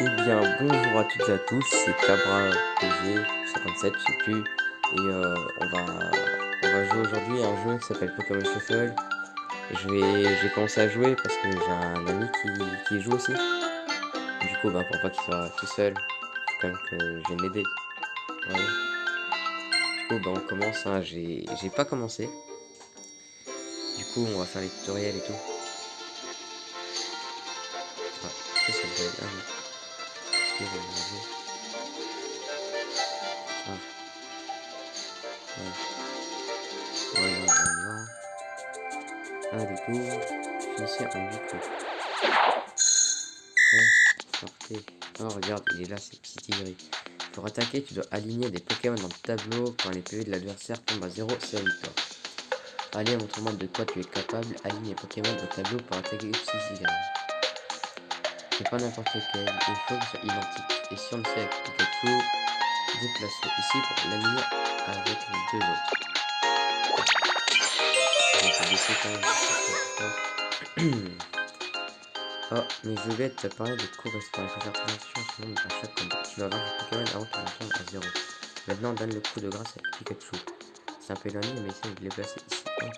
Eh bien, bonjour à toutes et à tous, c'est Cabra PG 57, je sais plus, et on va jouer aujourd'hui à un jeu qui s'appelle Pokémon Shuffle. Je vais commencer à jouer parce que j'ai un ami qui joue aussi. Du coup, bah, pour pas qu'il soit tout seul, faut quand même que je vienne l'aider. Voilà. Du coup, bah, on commence, hein, j'ai pas commencé. Du coup, on va faire les tutoriels et tout. Ah, est-ce que ça doit être... Ah oui, ok, bah, bien joué. Ah, ouais. Ouais, non, on y va, hein. Ah, du coup, finissez en 8 coups. Ouais, parfait. Oh, regarde, il est là, c'est petit tigre. Pour attaquer, tu dois aligner des Pokémon dans le tableau. Quand les PV de l'adversaire tombent à 0, c'est la victoire. Allez, montre-moi de quoi tu es capable. Aligne les Pokémon au tableau pour attaquer petit tigre. Mais pas n'importe lequel, il faut que ce soit identique. Et si on le fait avec Pikachu, déplace-le ici pour l'aligner avec les deux autres. On va baisser quand même parce que c'est fort. Oh, mais je voulais te parler de cours restaurant. Il faut faire très attention à ce monde à chaque combat. Tu dois vaincre le Pokémon avant qu'il ne tombe à 0. Maintenant, donne le coup de grâce avec Pikachu. C'est un peu éloigné, mais essaye de le placer ici. Ok,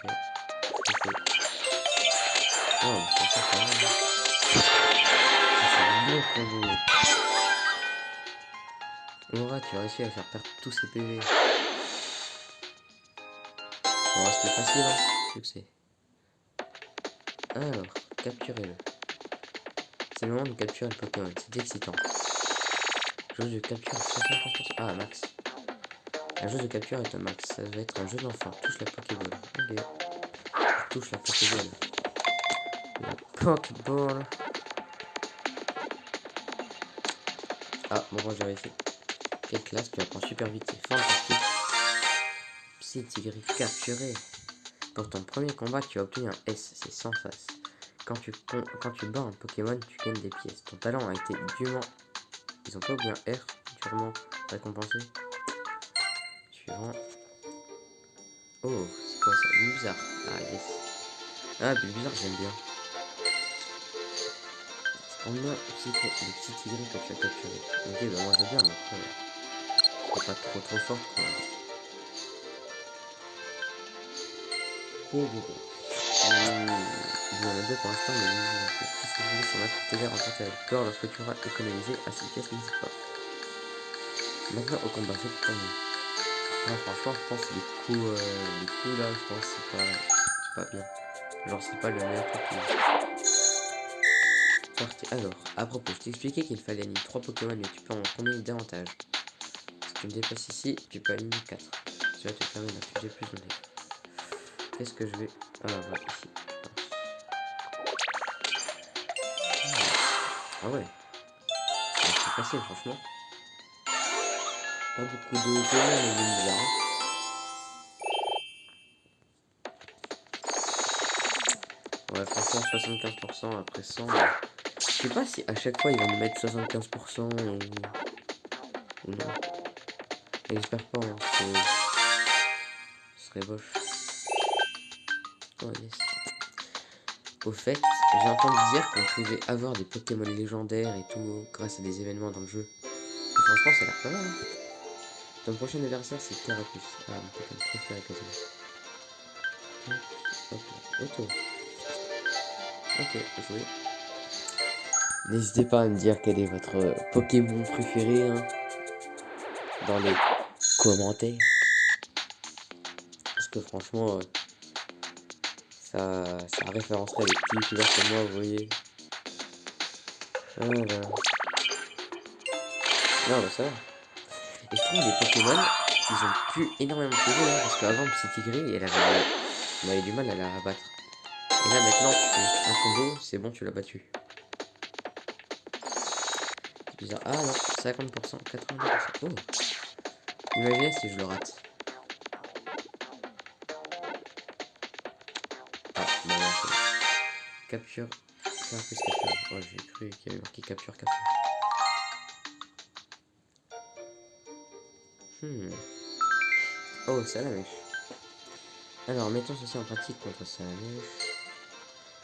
je fais. Oh, mais ça va, hein. Ça, c'est un bon combo. Aura, tu as réussi à faire perdre tous ses PV. Bon, c'était facile, hein. Succès. Alors, capturez-le. C'est le moment de capturer le Pokémon. C'est excitant. Jauge de capture à 75%. Ah, max. La jauge de capture est un max. Ça va être un jeu d'enfant. Touche la Pokéball. Ok. Touche la Pokéball. La Pokéball. Ah, bon, j'ai réussi. Quelle classe, tu apprends super vite. C'est fantastique. Psy-Tigre capturé. Pour ton premier combat, tu as obtenu un S. C'est sans face. Quand tu bats un Pokémon, tu gagnes des pièces. Ton talent a été dûment... Ils ont pas oublié un R. Durement récompensé. Suivant. Oh, c'est quoi ça? Bulbizarre. Ah, yes. Ah, Bulbizarre, j'aime bien. En main, le petit tigre que tu as capturé. Ok, bah moi je veux bien, mais après, c'est pas trop fort quoi. Il y en a deux pour l'instant, mais tout ce que je voulais sur ma pour t'aider à remporter la victoire lorsque tu auras économisé assez de pièces, n'hésite pas. Maintenant au combat, fais ton mieux. Ah, franchement, je pense que les coups là, je pense que c'est pas bien. Genre, c'est pas le meilleur truc qui parti. Alors, à propos, je t'ai expliqué qu'il fallait aligner 3 Pokémon, mais tu peux en combiner davantage. Si tu me déplaces ici, tu peux aligner 4. Cela te permet d'infuser plus de dégâts. Qu'est-ce que je vais... Ah, voilà, ici. Ah ouais, c'est facile, franchement. Pas beaucoup de Pokémon, mais bizarre. Ouais, franchement, 75% après 100. Je sais pas si à chaque fois ils vont me mettre 75% ou non. Et j'espère pas, hein, ce serait bof. Oh yes. Au fait, j'ai entendu dire qu'on pouvait avoir des Pokémon légendaires et tout grâce à des événements dans le jeu. Et franchement, ça a l'air pas mal. Hein. Ton prochain adversaire, c'est Carapuce. Ah, mon Pokémon préféré quasiment. Hop là, auto. Ok, joué. N'hésitez pas à me dire quel est votre Pokémon préféré hein, dans les commentaires. Parce que franchement, ça référencerait les petits youtubeurs comme moi, vous voyez. Voilà. Non, bah ça va. Et je trouve les Pokémon, ils ont pu énormément PV hein, parce qu'avant, Psy-Tigray, on avait du mal à la abattre. Et là maintenant, tu fais juste un combo, c'est bon, tu l'as battu. C'est bizarre. Ah non, 50%, 90%. Oh. Imaginez si je le rate. Ah, bon, non, c'est bon. Capture. Carapuce capture. Oh, j'ai cru qu'il y avait marqué capture, capture. Oh, Salamèche. Alors, mettons ceci en pratique contre Salamèche.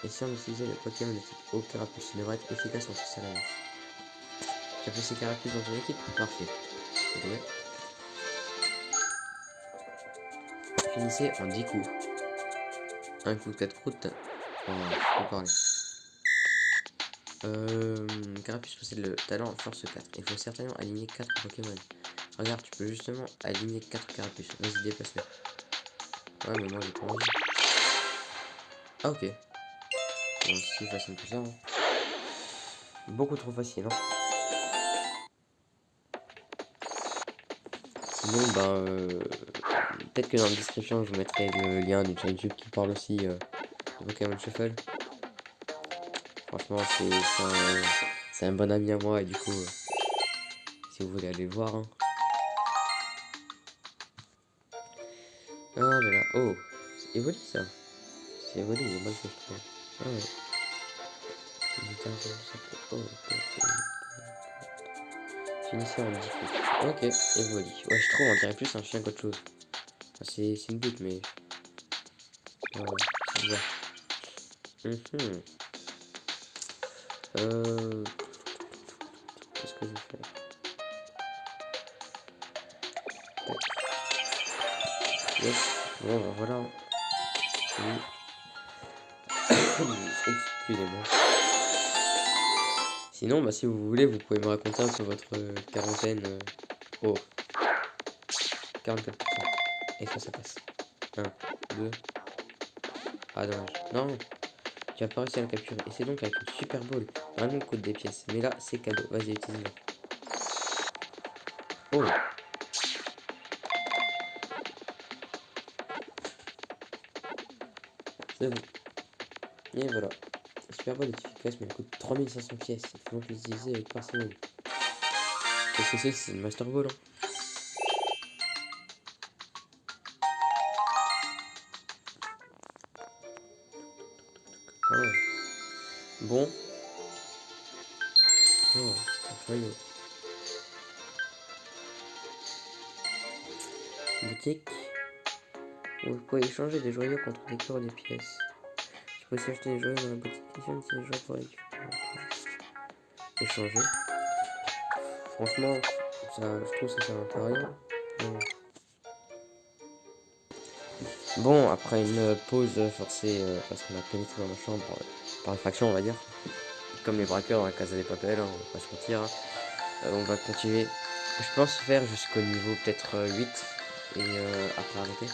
Essayons d'utiliser le Pokémon de type eau Carapuce. Il devrait être efficace contre Salamèche. Tu as placé Carapuce dans ton équipe? Parfait. Ouais. Finissez en 10 coups. Un coup de 4 croûtes. Oh, je peux parler. Carapuce possède le talent force 4. Il faut certainement aligner 4 Pokémon. Regarde, tu peux justement aligner 4 Carapuces. Vas-y, déplace-le. Ouais, mais moi j'ai pas envie. Ah, ok. Bon, si facile que ça. Hein. Beaucoup trop facile, hein. Sinon, peut-être que dans la description, je vous mettrai le lien d'une chaîne YouTube qui parle aussi de Pokémon Shuffle. Franchement, c'est un bon ami à moi et du coup, si vous voulez aller le voir. Hein. Ah là là, oh, c'est Evoli ça. C'est Evoli, il est mal fait, je trouve. Ah ouais. Oh, finissez en 10 coups. Ok, Evoli. Ouais, je trouve, on dirait plus un chien qu'autre chose. Enfin, c'est une butte, mais. Ouais, c'est bizarre. Qu'est-ce que je vais faire? Yes. Bon, bah voilà. Excusez-moi. Sinon, bah si vous voulez, vous pouvez me raconter un peu votre quarantaine. Oh, 44%. Est-ce que ça passe? 1, 2. Ah, dommage. Non, tu as pas réussi à le capturer. Et c'est donc avec une super ball. Vraiment coûte des pièces. Mais là, c'est cadeau. Vas-y, utilise-le. Oh, c'est bon. Et voilà. Super ball est efficace, mais elle coûte 3500 pièces. Il faut donc l'utiliser avec parcimonie. Qu'est-ce que c'est? C'est une Master Ball. Hein. Ah ouais. Bon. Oh, c'est un joyau. Boutique. Vous pouvez échanger des joyaux contre des corps et des pièces. Tu peux aussi acheter des joyaux dans la boutique. Questionne ces joyaux pour récupérer. Échanger. Franchement, ça, je trouve que ça sert un peu à rien. Bon, après une pause forcée parce qu'on a pénétré dans ma chambre par infraction, on va dire. Comme les braqueurs dans la Casa des Papel, hein, on va pas se mentir. Hein. On va continuer. Je pense faire jusqu'au niveau peut-être 8 et après arrêter.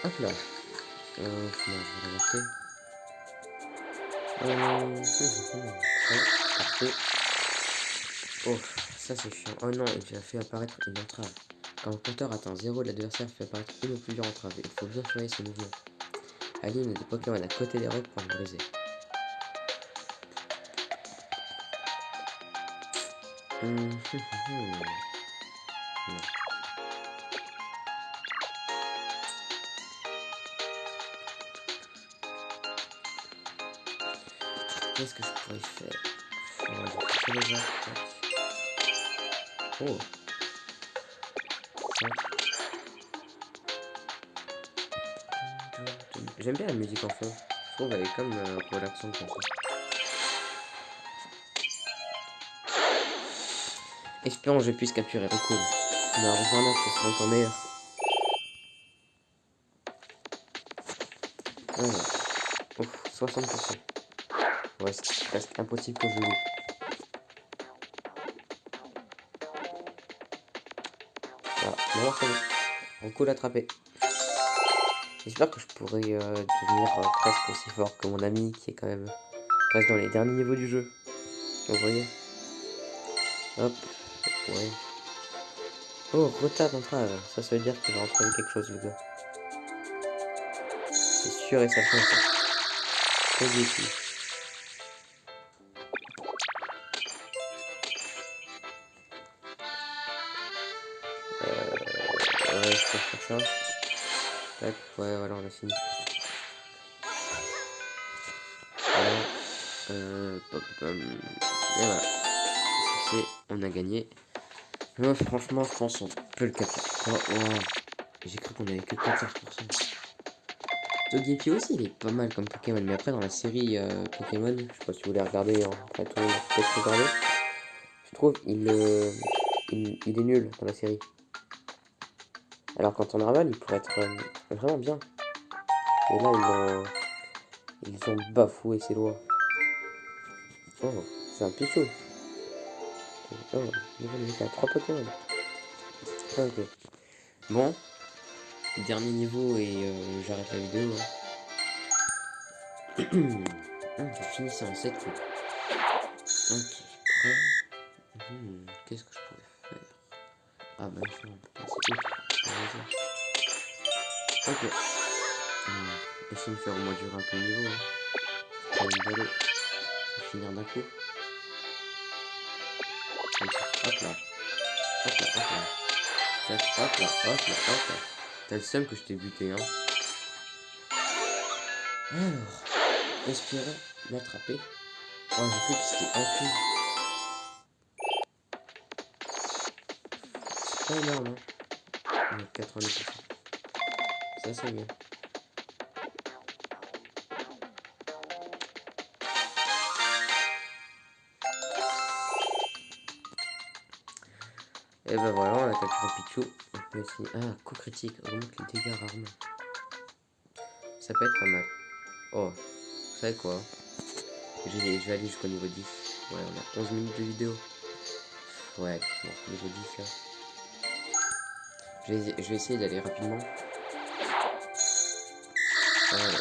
Hop là. Je vais remonter. Parfait. Oh, ça c'est chiant. Oh non, il a fait apparaître une entrave. Quand le compteur atteint 0, l'adversaire fait apparaître une ou plusieurs entraves. Il faut bien surveiller ses mouvements. Aligne des Pokémon à côté des rocs pour les briser. Non. Qu'est-ce que je pourrais faire? Oh, 5. J'aime bien la musique en fond. Je trouve elle est comme relaxante comme ça. Espérons que je puisse capturer Rico. Mais rejoindre, ce sera encore meilleur. Ouf, 60%. Ouais, c'est presque impossible que je loupe. Voilà, non, c'est bon. Rico l'attraper. J'espère que je pourrai devenir presque aussi fort que mon ami qui est quand même presque dans les derniers niveaux du jeu. Vous voyez? Hop, ouais. Oh, retard d'entrave. Ça veut dire qu'il va entraver quelque chose, le gars. C'est sûr et certain, ça. Positif. Ouais, je peux faire ça. Tac, ouais, voilà, on a fini. Voilà. Et voilà. C'est, on a gagné. Oh, franchement, je pense qu'on peut le capturer. Oh, wow. J'ai cru qu'on avait que 14%. Togepi aussi, il est pas mal comme Pokémon. Mais après, dans la série Pokémon, je sais pas si vous voulez regarder. Hein. Après, tout le monde a peut-être regardé. Je trouve il est nul dans la série. Alors qu'en temps normal, il pourrait être vraiment bien. Et là, ils ont bafoué ses lois. Oh, c'est un Pichu. Oh, niveau limite à 3 Pokémon. Ok. Bon, dernier niveau et j'arrête la vidéo. Hein. J'ai fini ça en 7 coups. Ok, prêt. Qu'est-ce que je pourrais faire? Ah bah ça, on peut passer outre. Ok. Essayer de faire au moins durer un peu le niveau. Hein. Prendre une balle et finir d'un coup. Comme ça. Hop là. Hop là, hop là. Tac, hop là, hop là, hop là. T'as le seum que je t'ai buté, hein. Alors, espérons l'attraper. Oh, j'ai cru qu'il s'était enfui. C'est pas énorme, hein. 90%. Ça, c'est bien. Et ben voilà, on attaque le Pichu. On peut essayer. Ah, coup critique, augmente les dégâts rarement. Ça peut être pas mal. Oh, vous savez quoi? Je vais aller jusqu'au niveau 10. Ouais, on a 11 minutes de vidéo. Ouais, bon, niveau 10 là. Je vais essayer d'aller rapidement. Voilà.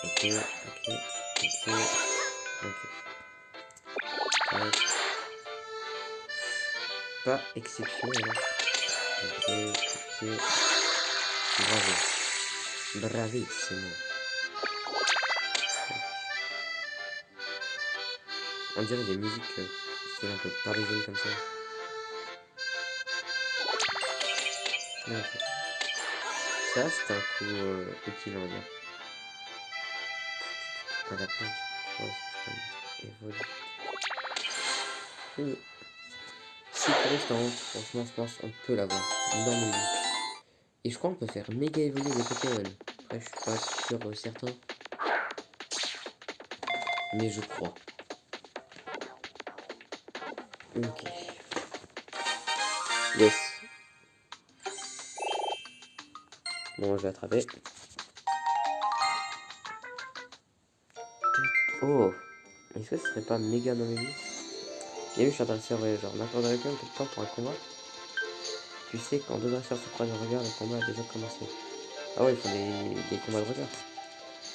Ok, ok, ok, ok. Ouais. Pas exceptionnel. Hein. Ok, ok. Bravo. Bravissimo. On dirait des musiques style un peu parisiennes comme ça. Okay. Ça, c'est un coup utile, on va dire. À la place du cross, évolue. Fini. Si pour l'instant, franchement, je pense qu'on peut l'avoir. Dans mes Et je crois qu'on peut faire méga évoluer les Pokémon. Après, je suis pas sûr certain. Mais je crois. Ok. Yes. Bon, je vais attraper. Oh. Est-ce que ce serait pas méga dans mes vies? Et oui, je suis en train de faire genre m'accorderait un peu de temps pour un combat. Tu sais, quand deux dresseurs se croisent en regard, le combat a déjà commencé. Ah ouais, ils font des combats de regard.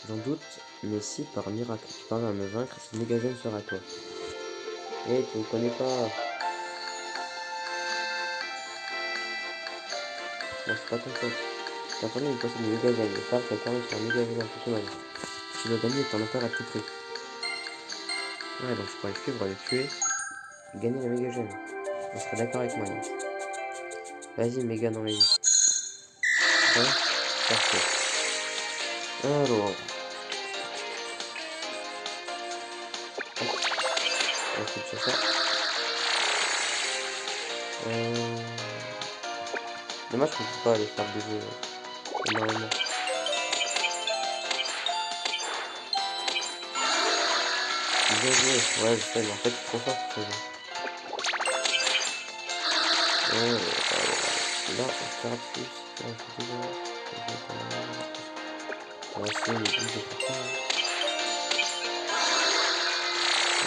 J'en doute, mais si par miracle tu parviens à me vaincre, ce méga jeune sera à toi. Eh, tu me connais pas. Moi, je suis pas ton pote. J'ai entendu une potion de méga gène. Il parle qu'elle permet de faire méga évoluer un Pokémon. Tu dois gagner, t'en as peur à tout prix. Ouais, donc je pourrais le suivre, le tuer, gagner la méga gemme. On serait d'accord avec moi, Nix. Vas-y, méga dans les vies. Ouais, parfait. Alors, on fait déjà ça. Dommage qu'on peut pas aller faire bouger énormément. Bien joué. Ouais, je sais, mais en fait, c'est trop fort pour ce jeu. Là, on fera plus. Ouais, je suis désolé. On va essayer de plus de faire ça.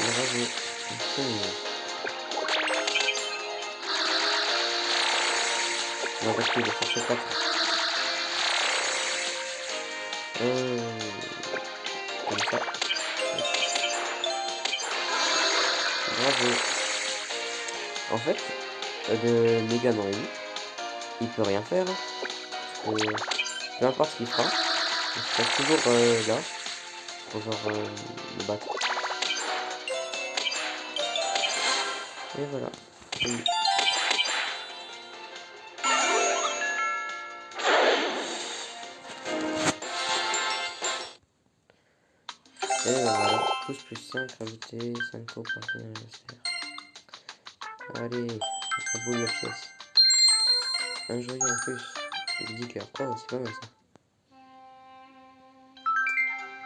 Bravo. On va attaquer le force 4. Comme ça. Bravo. En fait, le méga dans les vies, il peut rien faire. Parce que peu importe ce qu'il fera, il sera toujours là pour genre le battre. Et voilà. Et voilà. Pouce plus 5, rajouter 5 pots pour son anniversaire. Allez, on boule la pièce. Un joyeux en plus. 10 cœurs. Oh, c'est pas mal ça.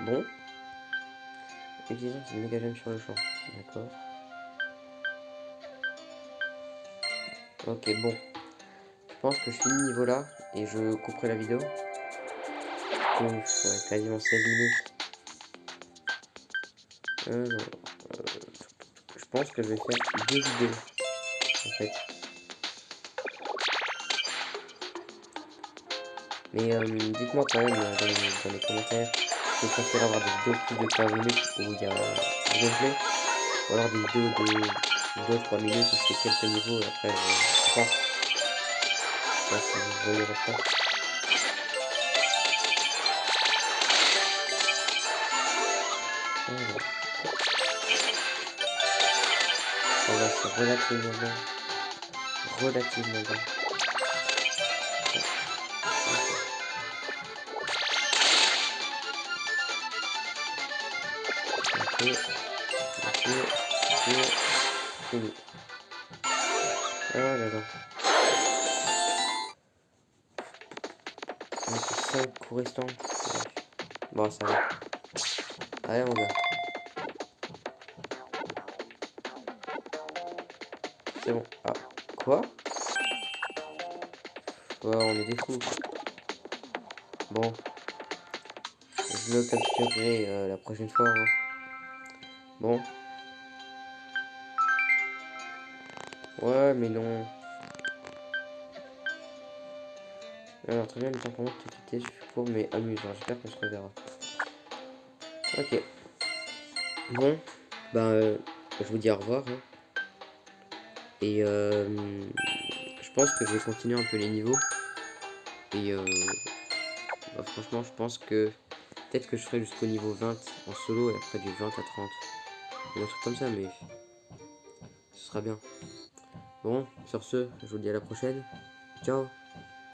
Bon. utilisant cette méga gemme sur le champ. D'accord. Ok, bon. Je pense que je finis le niveau là et je couperai la vidéo. Donc, ouais, quasiment 16 minutes. Non. Je pense que je vais faire 2 vidéos en fait. Mais dites-moi quand même dans les commentaires si vous préférez avoir des vidéos plus de 15 minutes où il y a du gameplay ou alors des vidéos de 2-3 minutes où je fais quelques niveaux et après je pars. Je sais pas si vous voyez à peu près. Alors, ça va, c'est relativement bien. Relativement bien. Ok, fini. Oh là là. On était 5 coups restants. Ouais. Bon, ça va. Allez, on va. C'est bon. Ah, quoi? Ouais, on est des fous. Bon, je le capturerai la prochaine fois. Hein. Bon. Ouais, mais non. Alors, très bien, le temps pour moi de te quitter. Je suis court, mais amusant. J'espère qu'on se reverra. Ok. Bon, ben, je vous dis au revoir. Hein. Et je pense que je vais continuer un peu les niveaux. Et bah, franchement, je pense que peut-être que je ferai jusqu'au niveau 20 en solo et après du 20 à 30. Ou un truc comme ça, mais ce sera bien. Bon, sur ce, je vous dis à la prochaine. Ciao!